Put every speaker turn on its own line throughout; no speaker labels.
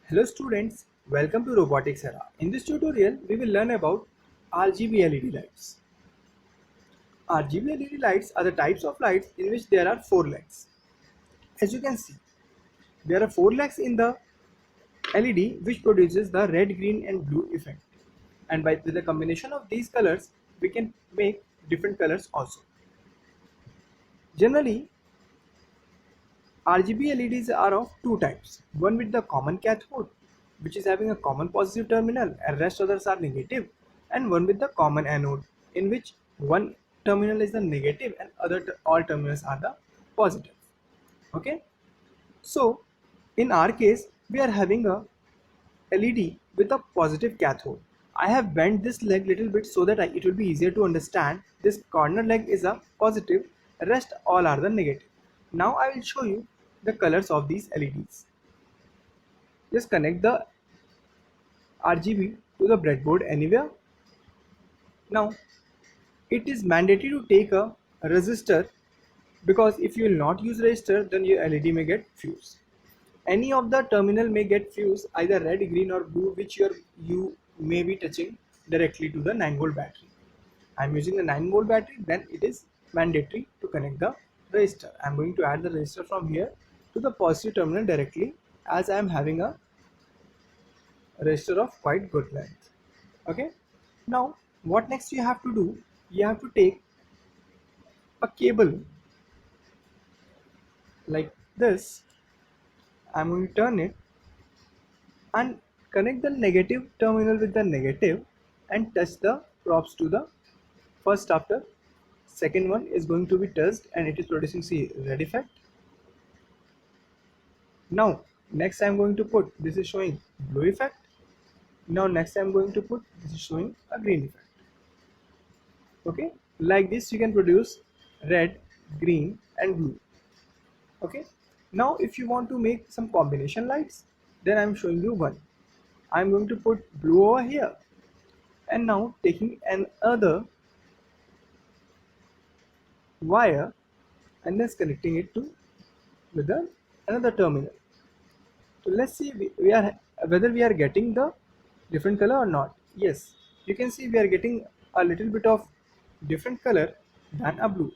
Hello students, welcome to Robotics Era. In this tutorial, we will learn about RGB LED lights. RGB LED lights are the types of lights in which there are four legs. As you can see, there are four legs in the LED which produces the red, green and blue effect. And with the combination of these colors, we can make different colors also. Generally, RGB LEDs are of two types. One with the common cathode, which is having a common positive terminal and rest others are negative, and one with the common anode, in which one terminal is the negative and all terminals are the positive. Okay, so in our case we are having a LED with a positive cathode. I have bent this leg little bit so that it will be easier to understand. This corner leg is a positive, rest all are the negative. Now I will show you the colors of these LEDs. Just connect the RGB to the breadboard anywhere. Now it is mandatory to take a resistor, because if you will not use resistor then your LED may get fused. Any of the terminal may get fused, either red, green or blue, which you may be touching directly to the 9-volt battery. I am using the 9-volt battery, then it is mandatory to connect the resistor. I am going to add the resistor from here to the positive terminal directly, as I am having a resistor of quite good length. Okay, now what next you have to do, you have to take a cable like this. I'm going to turn it and connect the negative terminal with the negative and touch the props to the first. After second one is going to be touched and it is producing, see, red effect. Now next I'm going to put, this is showing blue effect. Now next I'm going to put, this is showing a green effect. Okay, like this you can produce red, green and blue. Okay, now if you want to make some combination lights, then I'm showing you one. I'm going to put blue over here, and now taking another wire and then connecting it to with another terminal. So let's see we are whether we are getting the different color or not. Yes, you can see we are getting a little bit of different color than a blue.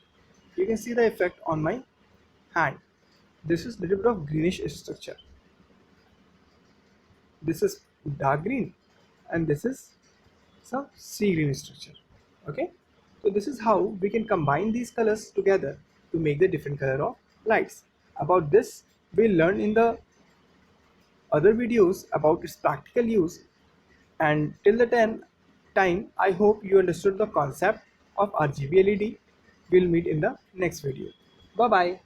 You can see the effect on my hand. This is little bit of greenish structure. This is dark green and this is some sea green structure. Okay, so this is how we can combine these colors together to make the different color of lights. About this we'll learn in the other videos about its practical use, and till the time I hope you understood the concept of RGB LED. We'll meet in the next video. Bye bye.